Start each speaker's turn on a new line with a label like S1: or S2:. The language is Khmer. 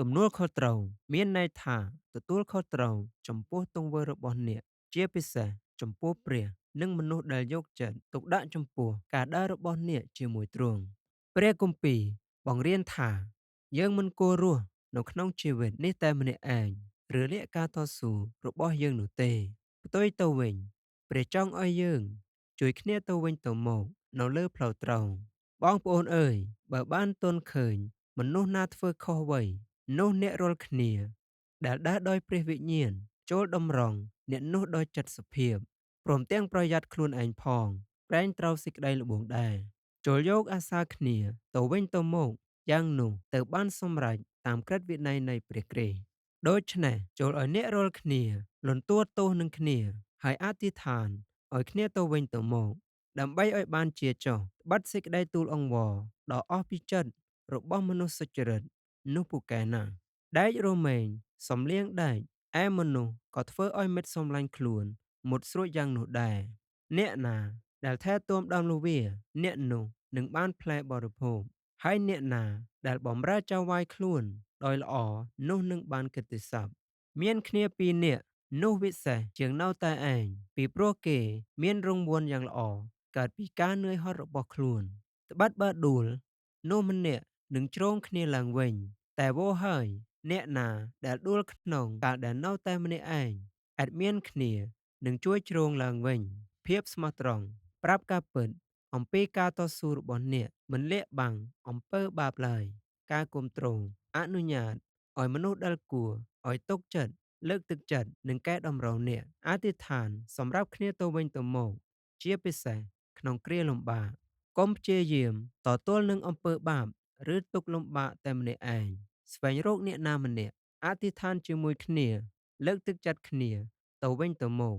S1: ទំនួលខុសត្រូវមានន័យថាទទួលខុសត្រូវចំពោះទង្វើរបស់អ្នក ជាពិសេសចំពោះព្រះ និងមនុស្សដែលយកចិត្តទុកដាក់ចំពោះការដើររបស់អ្នកជាមួយទ្រង់ ព្រះគម្ពីរបង្រៀនថាយើងមិនគួររស់នៅក្នុងជីវិតនេះតែម្នាក់ឯង ឬលាក់ការតស៊ូរបស់យើងនោះទេ ផ្ទុយទៅវិញព្រះចង់ឲ្យយើងជួយគ្នាទៅវិញទៅមកនៅលើផ្លូវត្រូវ បងប្អូនអើយ បើបានទាន់ឃើញមនុស្សណាធ្វើខុសអ្វី នោះអ្នករាល់គ្នាដែលដើរដោយព្រះវិញ្ញាណចូលតម្រង់អ្នកនោះដោយចិត្តសភាពព្រមទាំងប្រយ័ត្នខ្លួនឯងផងប្រែងត្រូវសេចក្តីល្បួងដែរចូលយកអាសាគ្នាទៅវិញទៅមកយ៉ាងនោះទៅបានសម្រេចតាមក្រឹតវិន័យនៃព្រះគ្រីស្ទដូច្នេះចូលឲ្យអ្នករាល់គ្នាលន់តួទោសនឹងគ្នាហើយអធិដ្ឋានឲ្យគ្នាទៅវិញទៅមកដើម្បីឲ្យបានជាចុះត្បិតសេចក្តីទូលអង្វរដ៏អស់ពីចិត្តរបស់មនុស្សសុចរិតនោះពូកែណាស់ដែករមែងសំលៀងដែកឯមនុស្សក៏ធ្វើឲ្យមិត្តសម្លាញ់ខ្លួនមុតស្រួចយ៉ាងនោះដែរអ្នកណាដែលថែទាំដើមលវាអ្នកនោះនឹងបានផ្លែបរិភោគហើយអ្នកណាដែលបំរើចៅហ្វាយខ្លួនដោយល្អនោះនឹងបានកិត្តិសព្ទមានគ្នាពីរនាក់នោះវិសេសជាងនៅតែឯងពីព្រោះគេមានរង្វាន់យ៉ាងល្អកើតពីការនឿយហត់របស់ខ្លួនត្បិតបើដួលនោះម្នាក់នឹងជ្រងគ្នាឡើងវិញតែវោហើយអ្នកណាដែលដួលក្នុងកាលដែលនៅតែម្នាក់ឯងឥតមានគ្នានឹងជួយជ្រងឡើងវិញភាពស្មោះត្រង់ប្រាប់ការពិតអំពីការតស៊ូរបស់អ្នកមិនលាក់បាំងអំពើបាបឡើយការគ្រប់គ្រងអនុញ្ញាតឲ្យមនុស្សដែលគួរឲ្យទុកចិត្តលើកទឹកចិត្តនឹងកែតម្រូវអ្នកអធិដ្ឋានសម្រាប់គ្នាទៅវិញទៅមកជាពិសេសក្នុងគ្រាលំបាកកុំព្យាយាមតទល់នឹងអំពើបាបឬទុក្ខលំបាកតែម្នាក់ឯងស្វែងរកអ្នកណាម្នាក់អធិដ្ឋានជាមួយគ្នាលើកទឹកចិត្តគ្នាទៅវិញទៅមក